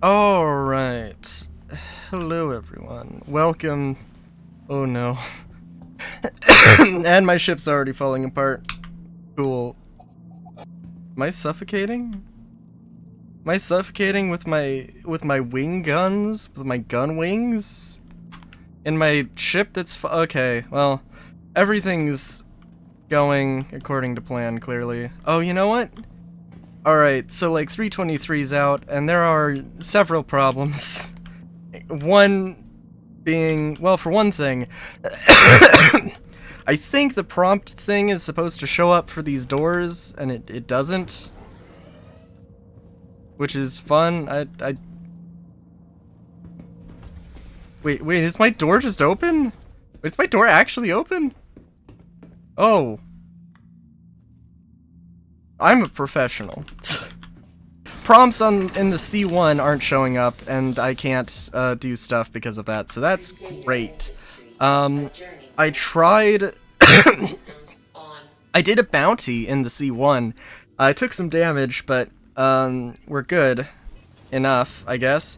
Alright. Hello, everyone. Welcome. Oh no. And my ship's already falling apart. Cool. Am I suffocating? Am I suffocating with my wing guns? With my gun wings? In my ship that's okay, well, everything's going according to plan, clearly. Oh, you know what? Alright, so like 323's out, and there are several problems. One being, well, for one thing, I think the prompt thing is supposed to show up for these doors, and it doesn't. Which is fun. Wait, is my door just open? Is my door actually open? Oh. I'm a professional. Prompts in the C1 aren't showing up, and I can't do stuff because of that, so that's great. I tried... I did a bounty in the C1. I took some damage, but we're good enough, I guess.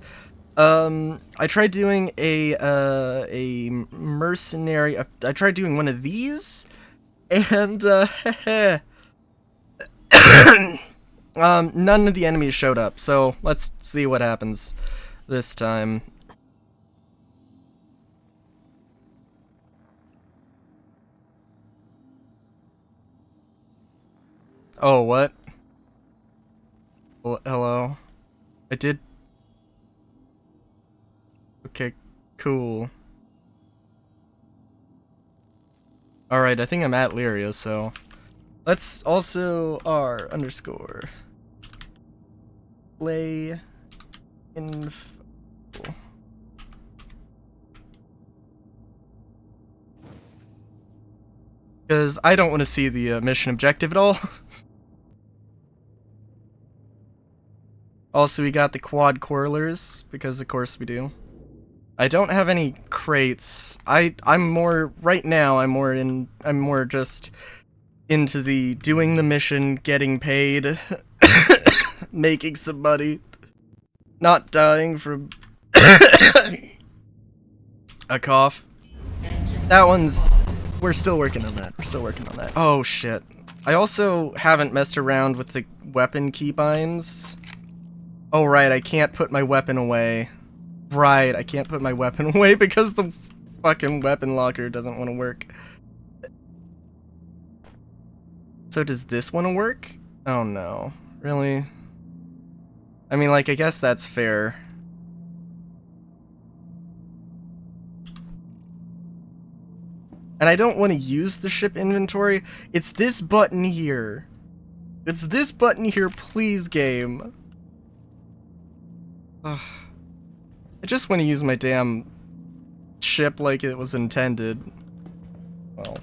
I tried doing a mercenary... I tried doing one of these, and none of the enemies showed up, so let's see what happens this time. Oh, what? Well, hello? I did... Okay, cool. Alright, I think I'm at Lyria, so... Let's also R_. Play info. Because I don't want to see the mission objective at all. Also, we got the quad coilers, because of course we do. I don't have any crates. I'm more right now. I'm more just into the doing the mission, getting paid, making some money, not dying from a cough. That one's... We're still working on that. We're still working on that. Oh, shit. I also haven't messed around with the weapon keybinds. Oh, right, I can't put my weapon away. Right, I can't put my weapon away because the fucking weapon locker doesn't want to work. So does this want to work? Oh no. Really? I mean, like, I guess that's fair. And I don't want to use the ship inventory. It's this button here. It's this button here, please, game. Ugh. I just want to use my damn ship like it was intended. Well...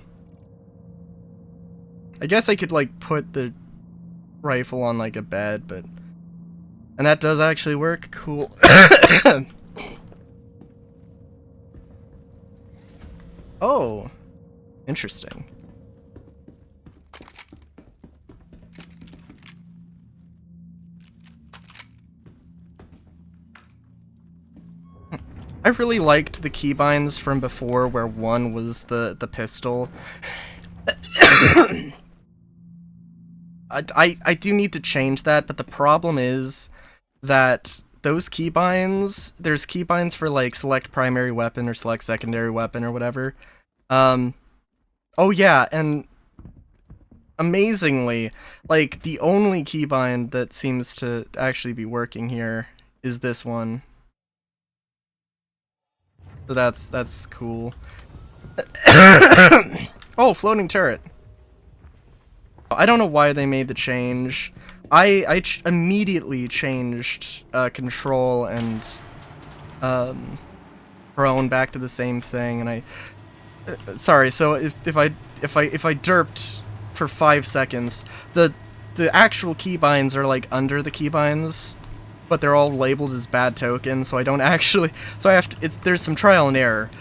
I guess I could, like, put the rifle on, like, a bed, but... And that does actually work? Cool. Oh. Interesting. I really liked the keybinds from before, where one was the pistol. I do need to change that, but the problem is that those keybinds, there's keybinds for like select primary weapon or select secondary weapon or whatever. Oh yeah, and amazingly, like the only keybind that seems to actually be working here is this one. So that's cool. Oh, floating turret. I don't know why they made the change. I immediately changed control and prone back to the same thing, and I sorry. So if I derped for 5 seconds, the actual keybinds are like under the keybinds, but they're all labeled as bad tokens, so I don't actually. So I have to. There's some trial and error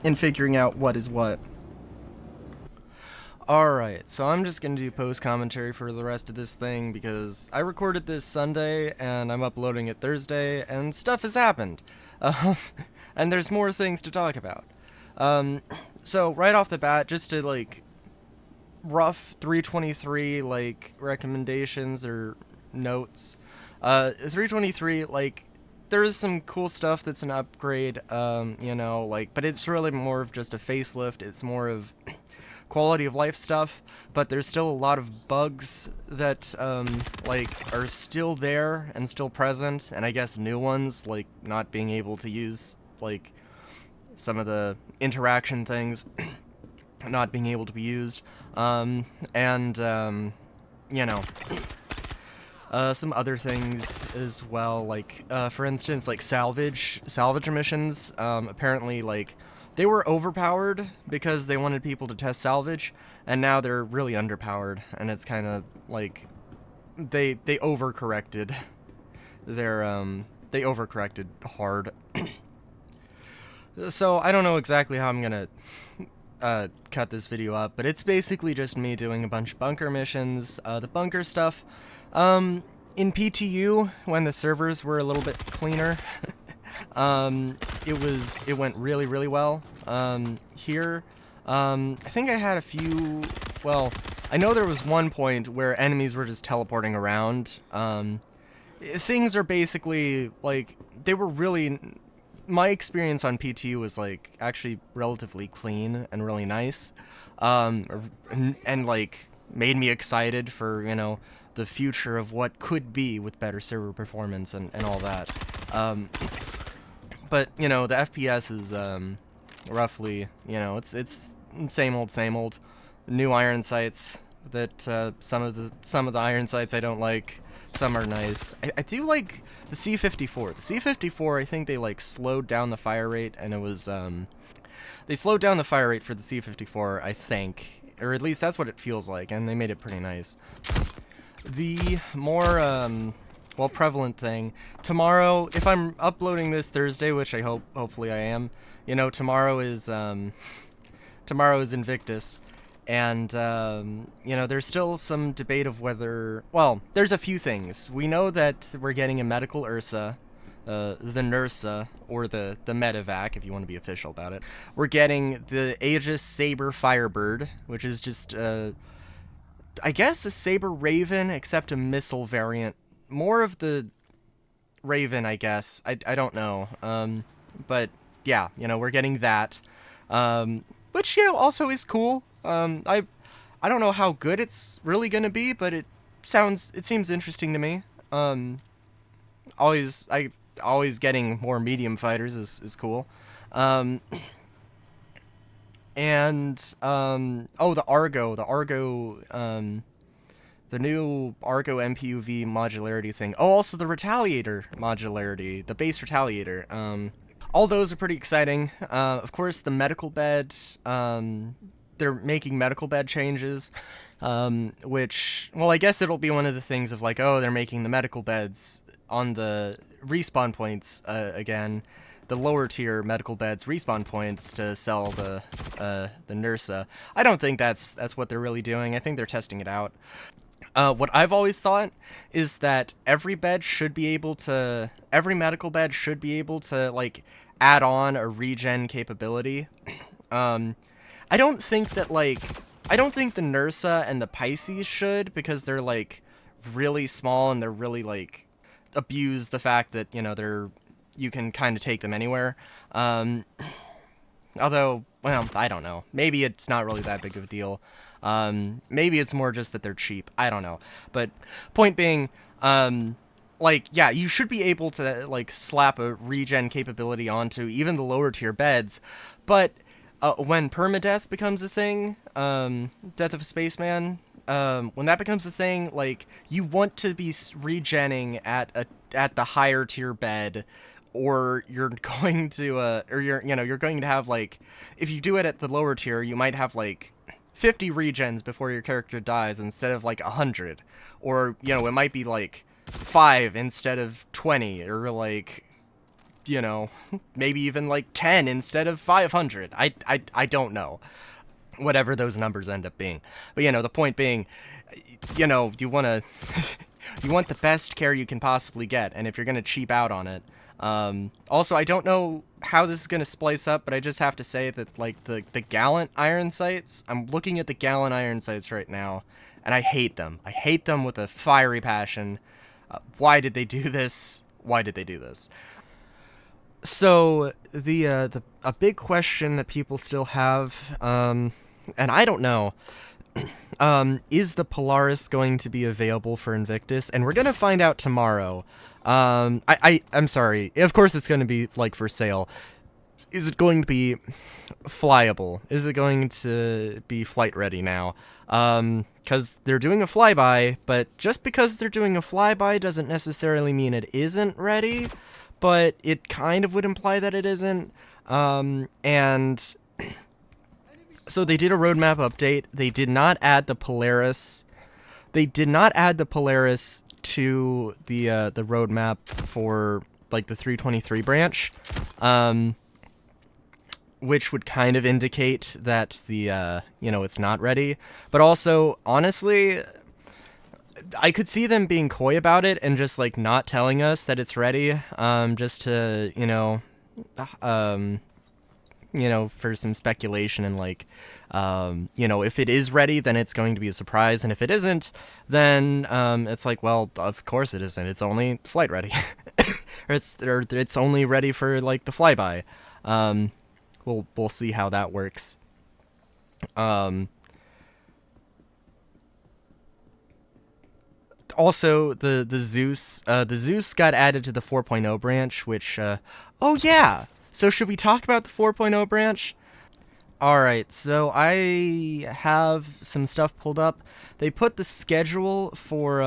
in figuring out what is what. Alright, so I'm just gonna do post commentary for the rest of this thing because I recorded this Sunday and I'm uploading it Thursday and stuff has happened. Um, and there's more things to talk about. So right off the bat, just to like rough 323 like recommendations or notes. 323 like there's some cool stuff that's an upgrade, like, but it's really more of just a facelift. It's more of quality of life stuff, but there's still a lot of bugs that are still there and still present, and I guess new ones like not being able to use like some of the interaction things not being able to be used, some other things as well, like for instance, like salvage missions. Apparently, like, they were overpowered because they wanted people to test salvage, and now they're really underpowered, and it's kind of like they overcorrected. They overcorrected hard. So I don't know exactly how I'm gonna cut this video up, but it's basically just me doing a bunch of bunker missions. The bunker stuff, in PTU, when the servers were a little bit cleaner, it went really, really well. Here, I think I had a few, well, I know there was one point where enemies were just teleporting around. Things are basically, like, they were really, my experience on PTU was, like, actually relatively clean and really nice, and like, made me excited for, the future of what could be with better server performance and all that. But, the FPS is, roughly, it's same old. New iron sights that, some of the iron sights I don't like. Some are nice. I do like the C-54. The C-54, I think they, like, slowed down the fire rate, and it was, they slowed down the fire rate for the C-54, I think. Or at least that's what it feels like, and they made it pretty nice. The more, prevalent thing, tomorrow, if I'm uploading this Thursday, which I hopefully I am, tomorrow is Invictus. And, there's still some debate of whether... Well, there's a few things. We know that we're getting a medical Ursa, the NERSA, or the Medevac, if you want to be official about it. We're getting the Aegis Saber Firebird, which is just, I guess a Saber Raven, except a missile variant. More of the Raven, I guess. I don't know. But, yeah, we're getting that. Which, also is cool. I don't know how good it's really gonna be, but it seems interesting to me. Always getting more medium fighters is cool. The Argo, the new Argo MPUV modularity thing. Oh, also the Retaliator modularity, the base Retaliator. All those are pretty exciting. Of course, the medical bed, they're making medical bed changes, which, well, I guess it'll be one of the things of like, oh, they're making the medical beds on the respawn points, again, the lower tier medical beds respawn points to sell the NERSA. I don't think that's what they're really doing. I think they're testing it out. What I've always thought is that every medical bed should be able to, like, add on a regen capability. I don't think the NERSA and the Pisces should, because they're, like, really small and they're really, like, abuse the fact that, you can kind of take them anywhere. Although, well, I don't know. Maybe it's not really that big of a deal. Maybe it's more just that they're cheap. I don't know. But point being, yeah, you should be able to, like, slap a regen capability onto even the lower tier beds. But when permadeath becomes a thing, Death of a Spaceman, when that becomes a thing, like, you want to be regenning at the higher tier bed, or you're going to, you're going to have, like, if you do it at the lower tier, you might have, like, 50 regens before your character dies instead of, like, 100. Or, it might be, like, 5 instead of 20, or, like, maybe even, like, 10 instead of 500. I don't know. whatever those numbers end up being. But the point being, you want to you want the best care you can possibly get, and if you're going to cheap out on it. Also, I don't know how this is going to splice up, but I just have to say that, like, the Gallant iron sights, I'm looking at the Gallant iron sights right now, and I hate them. I hate them with a fiery passion. Why did they do this? Why did they do this? So, a big question that people still have, and I don't know, is the Polaris going to be available for Invictus? And we're gonna find out tomorrow. I'm sorry. Of course it's going to be, like, for sale. Is it going to be flyable? Is it going to be flight ready now? Because they're doing a flyby, but just because they're doing a flyby doesn't necessarily mean it isn't ready, but it kind of would imply that it isn't. And so they did a roadmap update. They did not add the Polaris. They did not add the Polaris to the roadmap for, like, the 323 branch, which would kind of indicate that the it's not ready. But also, honestly, I could see them being coy about it and just, like, not telling us that it's ready, just to for some speculation and, like, if it is ready, then it's going to be a surprise, and if it isn't, then it's like, well, of course it isn't. It's only flight ready, or it's only ready for, like, the flyby. We'll see how that works. Also, the Zeus got added to the 4.0 branch, which oh yeah. So should we talk about the 4.0 branch? Alright, so I have some stuff pulled up. They put the schedule for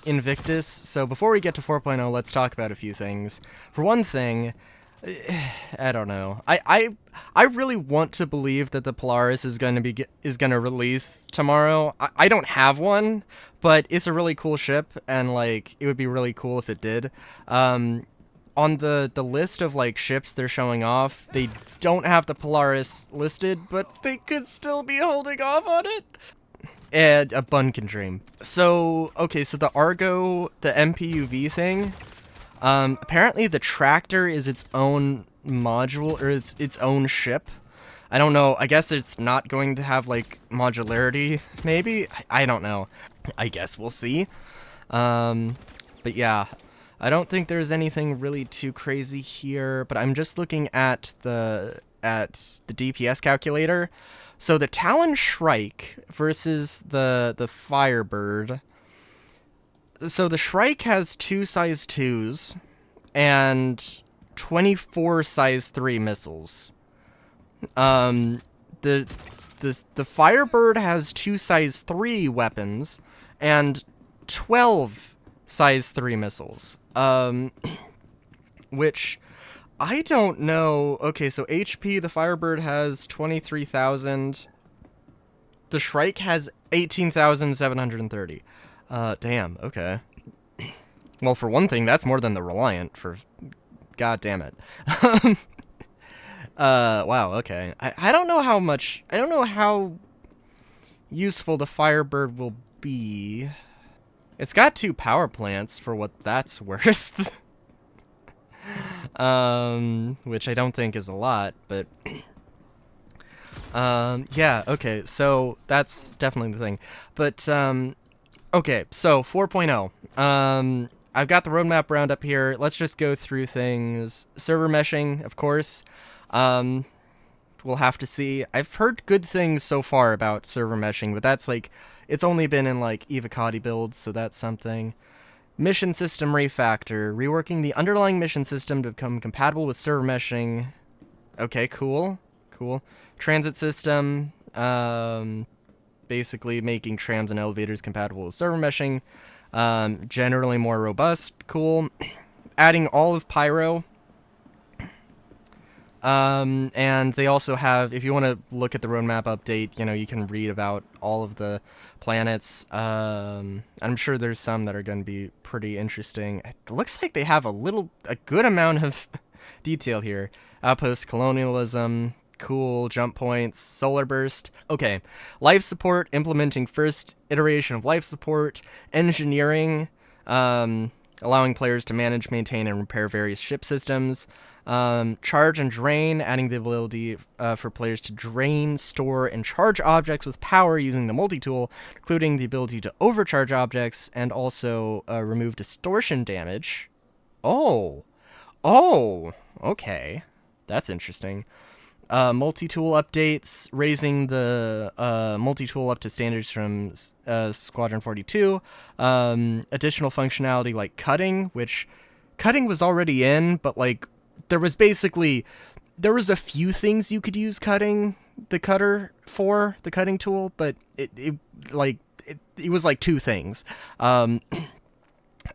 Invictus, so before we get to 4.0, let's talk about a few things. For one thing, I don't know. I really want to believe that the Polaris is going to release tomorrow. I don't have one, but it's a really cool ship, and, like, it would be really cool if it did. On the list of, like, ships they're showing off, they don't have the Polaris listed, but they could still be holding off on it. And a bun can dream. So, okay, so the Argo, the MPUV thing, apparently the tractor is its own module, or its own ship. I don't know, I guess it's not going to have, like, modularity, maybe? I don't know. I guess we'll see. But yeah. I don't think there's anything really too crazy here, but I'm just looking at the DPS calculator. So the Talon Shrike versus the Firebird. So the Shrike has 2 size 2s and 24 size 3 missiles. The Firebird has 2 size 3 weapons and 12 size 3 missiles. Which I don't know. Okay, so HP, the Firebird has 23,000. The Shrike has 18,730. Damn, okay. Well, for one thing, that's more than the Reliant, for... God damn it. Wow, okay. I don't know how much... I don't know how useful the Firebird will be. It's got 2 power plants, for what that's worth. Which I don't think is a lot, but... yeah, okay, so that's definitely the thing. But, okay, so 4.0. I've got the roadmap roundup here. Let's just go through things. Server meshing, of course. We'll have to see. I've heard good things so far about server meshing, but that's, like, it's only been in, like, Evocati builds, so that's something. Mission system refactor. Reworking the underlying mission system to become compatible with server meshing. Okay, cool. Cool. Transit system. Basically making trams and elevators compatible with server meshing. Generally more robust. Cool. Adding all of Pyro. And they also have, if you want to look at the roadmap update, you can read about all of the planets. I'm sure there's some that are going to be pretty interesting. It looks like they have a good amount of detail here. Outpost colonialism, cool. Jump points, solar burst. Okay, life support, implementing first iteration of life support, engineering, allowing players to manage, maintain, and repair various ship systems. Charge and drain, adding the ability for players to drain, store, and charge objects with power using the multi-tool, including the ability to overcharge objects and also remove distortion damage. Oh, okay, that's interesting. Multi-tool updates, raising the multi-tool up to standards from Squadron 42. Additional functionality like cutting, which cutting was already in, but like there was a few things you could use the cutting tool, but it was like two things.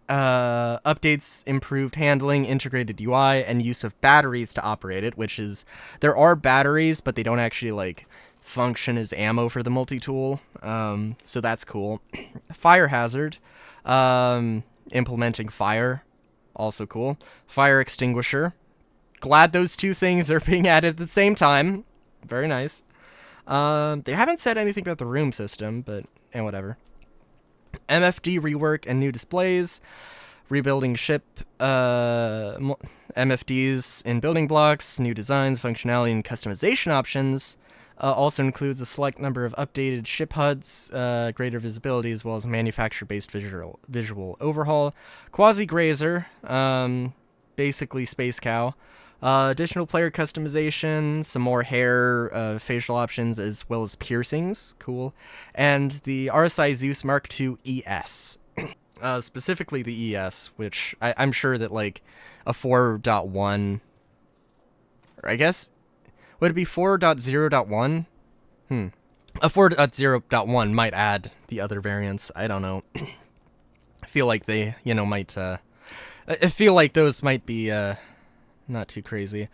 Updates, improved handling, integrated UI, and use of batteries to operate it, which is, there are batteries, but they don't actually, like, function as ammo for the multi-tool, so that's cool. Fire hazard, implementing fire, also cool. Fire extinguisher, glad those two things are being added at the same time, very nice. They haven't said anything about the room system, but, whatever. MFD rework and new displays, rebuilding ship MFDs in building blocks, new designs, functionality, and customization options. Also includes a select number of updated ship HUDs, greater visibility, as well as manufacturer-based visual overhaul. Quasi-Grazer, basically Space Cow. Additional player customization, some more hair, facial options, as well as piercings. Cool. And the RSI Zeus Mark II ES. Specifically the ES, which I'm sure that, like, a 4.1... Or I guess... Would it be 4.0.1? A 4.0.1 might add the other variants. I don't know. I feel like they, might... I feel like those might be... not too crazy.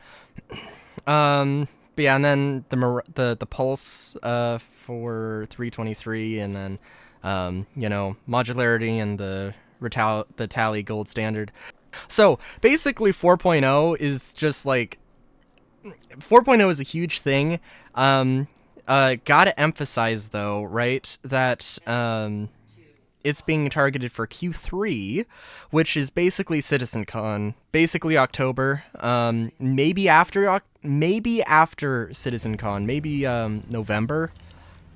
But yeah, and then the pulse for 323, and then modularity and the tally gold standard. So basically 4.0 is just like 4.0 is a huge thing. Gotta emphasize though, right, that it's being targeted for Q3, which is basically CitizenCon, basically October, maybe after CitizenCon, maybe November,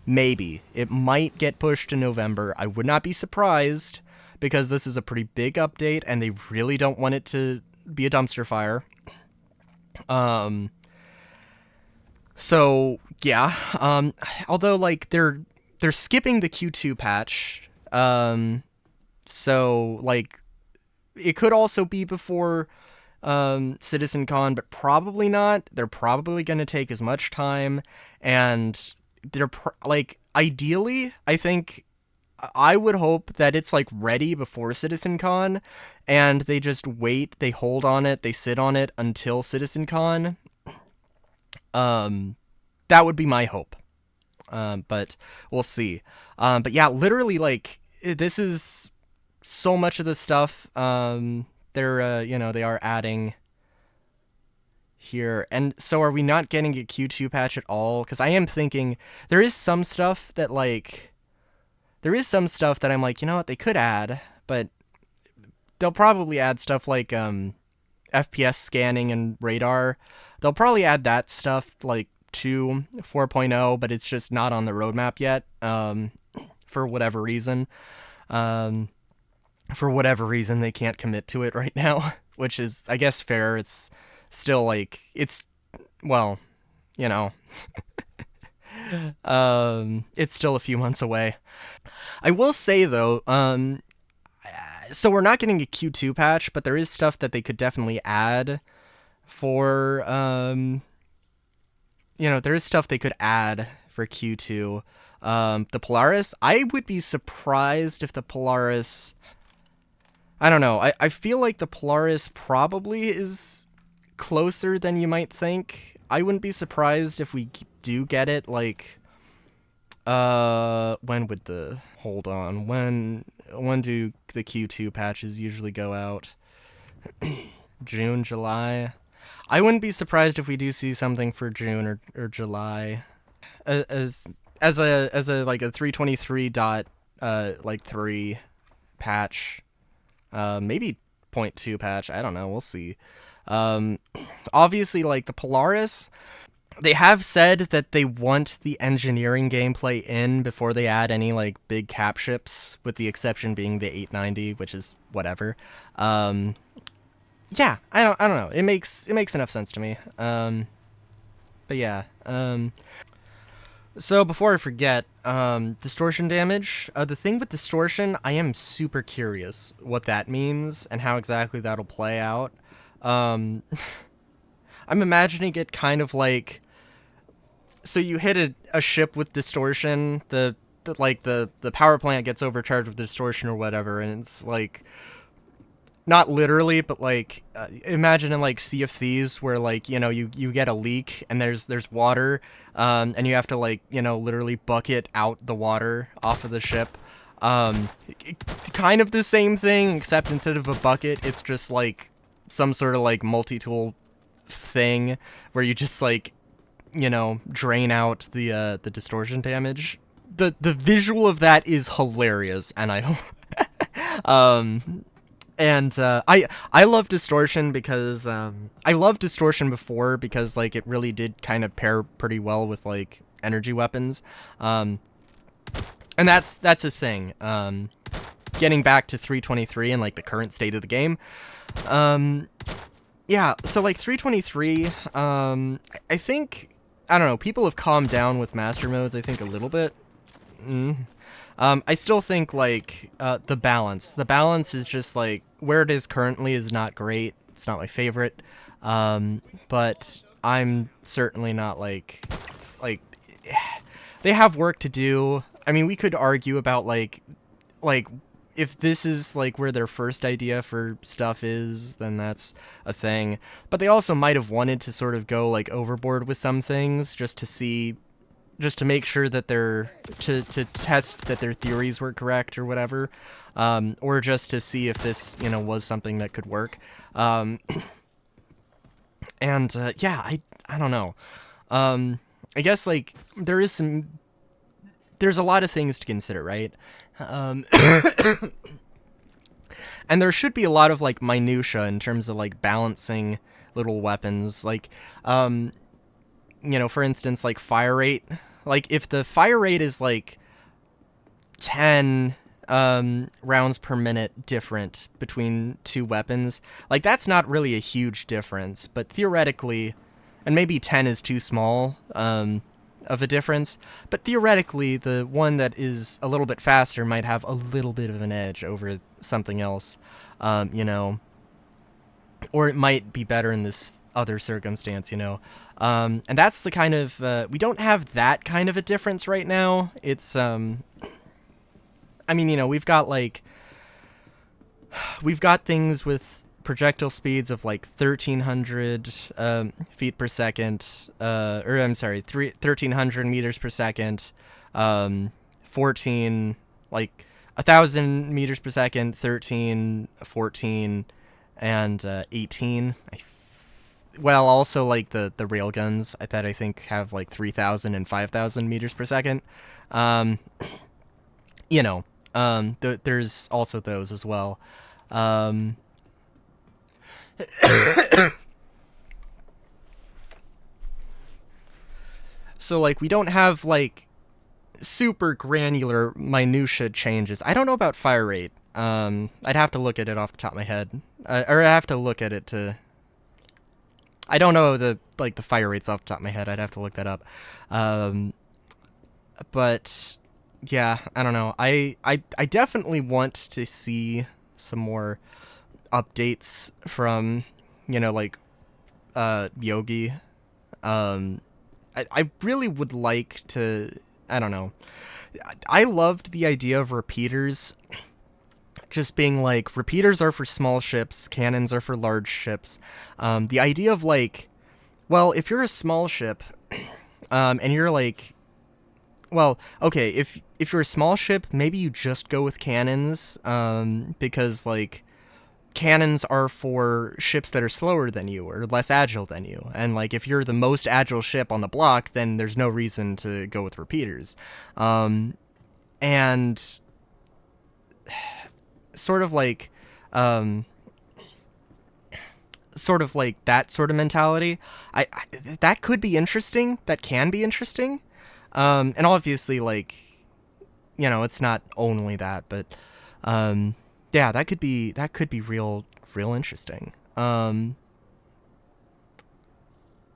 maybe. It might get pushed to November. I would not be surprised, because this is a pretty big update, and they really don't want it to be a dumpster fire. So, yeah, although, like, they're skipping the Q2 patch. So, like, it could also be before CitizenCon, but probably not. They're probably going to take as much time, and they're like, ideally, I think, I would hope that it's like ready before CitizenCon, and they just wait, they hold on it, they sit on it until CitizenCon. That would be my hope. But we'll see. But yeah, literally, like, this is so much of this stuff. They're, they are adding here. And so are we not getting a Q2 patch at all? Because I am thinking there is some stuff that, like, I'm like, you know what, they could add, but they'll probably add stuff like, FPS scanning and radar. They'll probably add that stuff, like, to 4.0, but it's just not on the roadmap yet, for whatever reason. For whatever reason, they can't commit to it right now, which is, I guess, fair. It's still, like, well, it's still a few months away. I will say, though, so we're not getting a Q2 patch, but there is stuff that they could definitely add for, there is stuff they could add for Q2. The Polaris, I would be surprised if the Polaris, I don't know, I feel like the Polaris probably is closer than you might think. I wouldn't be surprised if we do get it, like, when would when do the Q2 patches usually go out? June, July? I wouldn't be surprised if we do see something for June or July, as as a like a 323 dot like 3 patch, maybe point 0.2 patch. I don't know. We'll see. Um, Obviously, like the Polaris, they have said that they want the engineering gameplay in before they add any like big cap ships, with the exception being the 890, which is whatever. Yeah, I don't know. It makes enough sense to me. But yeah. So before I forget, distortion damage. The thing with distortion, I am super curious what that means and how exactly that'll play out. I'm imagining it kind of like, so you hit a ship with distortion, the power plant gets overcharged with distortion or whatever, and it's like, not literally, but like, imagine in like Sea of Thieves where like, you know, you get a leak and there's water, and you have to like, you know, literally bucket out the water off of the ship. Kind of the same thing, except instead of a bucket, it's just like some sort of like multi-tool thing where you just like, you know, drain out the distortion damage. The visual of that is hilarious, and I love distortion because I loved distortion before because like it really did kind of pair pretty well with like energy weapons, and that's a thing. Getting back to 323 and like the current state of the game, yeah. So like 323, I think, I don't know, people have calmed down with master modes, I think, a little bit. I still think, like, the balance is just, like, where it is currently is not great. It's not my favorite. But I'm certainly not, like, they have work to do. I mean, we could argue about, like, if this is, like, where their first idea for stuff is, then that's a thing. But they also might have wanted to sort of go, like, overboard with some things just to make sure that to test that their theories were correct or whatever, or just to see if this, you know, was something that could work. Yeah, I don't know. I guess like there's a lot of things to consider, right? And there should be a lot of like minutia in terms of like balancing little weapons, like you know, for instance, like fire rate. Like, if the fire rate is, like, 10 rounds per minute different between two weapons, like, that's not really a huge difference. But theoretically, and maybe 10 is too small of a difference, but theoretically, the one that is a little bit faster might have a little bit of an edge over something else, you know. Or it might be better in this other circumstance, you know. And that's the kind of... we don't have that kind of a difference right now. It's... I mean, you know, we've got, like... We've got things with projectile speeds of, like, 1,300 feet per second. Or, I'm sorry, 1,300 meters per second. 14... Like, 1,000 meters per second, 13, 14... and 18. Well, also like the railguns that I think have like 3,000 and 5,000 meters per second. You know, there's also those as well. So like we don't have like super granular minutia changes. I don't know about fire rate. I'd have to look at it off the top of my head. Or I have to look at it to... I don't know the fire rates off the top of my head. I'd have to look that up. But yeah, I don't know. I definitely want to see some more updates from, you know, like Yogi. I really would like to... I don't know. I loved the idea of repeaters just being like, repeaters are for small ships, cannons are for large ships. The idea of like, well, if you're a small ship, and you're like, well, okay, if you're a small ship, maybe you just go with cannons, because like cannons are for ships that are slower than you or less agile than you. And like if you're the most agile ship on the block, then there's no reason to go with repeaters. And sort of like that sort of mentality, I that could be interesting. That can be interesting. And obviously, like, you know, it's not only that, but yeah, that could be real interesting.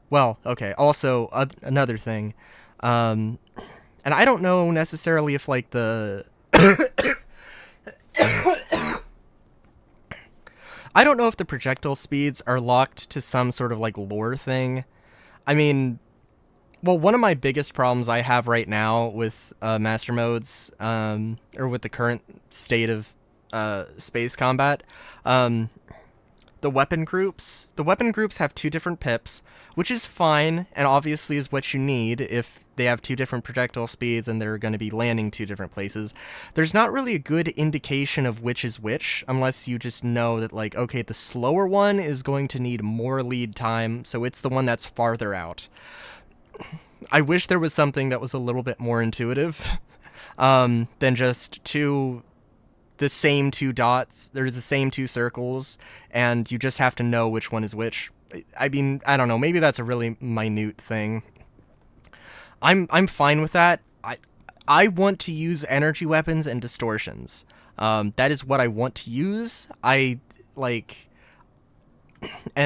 Well, okay. Also, another thing, and I don't know necessarily if like the I don't know if the projectile speeds are locked to some sort of like lore thing. I mean, well, one of my biggest problems I have right now with master modes, or with the current state of space combat, the weapon groups. The weapon groups have 2 different pips, which is fine, and obviously is what you need if they have 2 different projectile speeds and they're going to be landing 2 different places. There's not really a good indication of which is which, unless you just know that, like, okay, the slower one is going to need more lead time, so it's the one that's farther out. I wish there was something that was a little bit more intuitive than just the same 2 dots. They're the same 2 circles, and you just have to know which one is which. I mean, I don't know. Maybe that's a really minute thing. I'm fine with that. I want to use energy weapons and distortions. That is what I want to use. And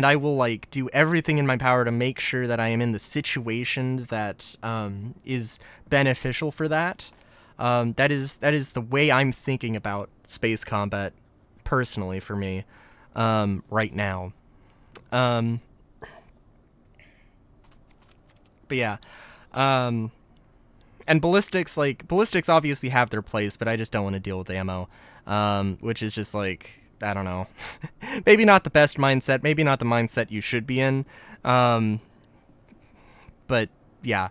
I will like do everything in my power to make sure that I am in the situation that is beneficial for that. That is the way I'm thinking about space combat personally for me right now. But yeah, and ballistics obviously have their place, but I just don't want to deal with ammo, which is just like, I don't know, maybe not the best mindset, maybe not the mindset you should be in, but yeah.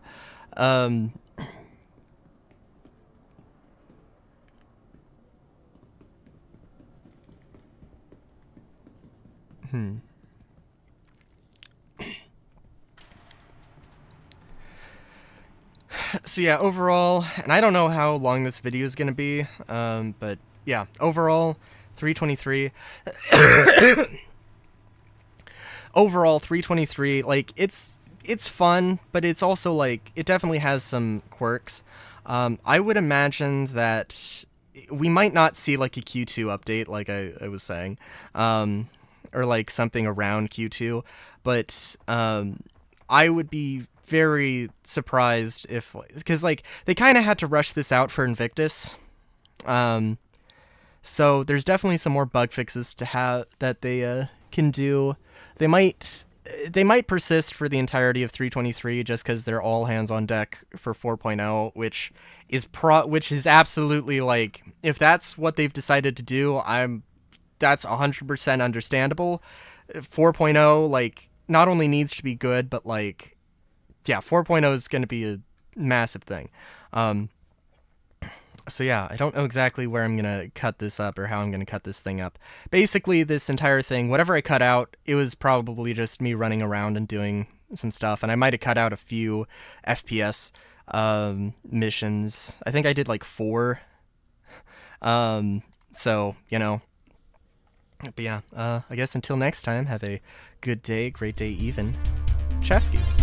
So yeah, overall, and I don't know how long this video is going to be, but yeah, overall, 323. Overall, 323, like, it's fun, but it's also, like, it definitely has some quirks. I would imagine that we might not see, like, a Q2 update, like I was saying, or, like, something around Q2, but I would be very surprised if, because like they kind of had to rush this out for Invictus, so there's definitely some more bug fixes to have that they can do. They might persist for the entirety of 323 just because they're all hands on deck for 4.0, which is absolutely, like, if that's what they've decided to do, that's 100% understandable. 4.0, like, not only needs to be good, but like, yeah, 4.0 is going to be a massive thing. So yeah, I don't know exactly where I'm going to cut this up or how I'm going to cut this thing up. Basically, this entire thing, whatever I cut out, it was probably just me running around and doing some stuff, and I might have cut out a few FPS missions. I think I did like 4. So, you know. But yeah, I guess until next time, have a good day, great day even. Chefskis.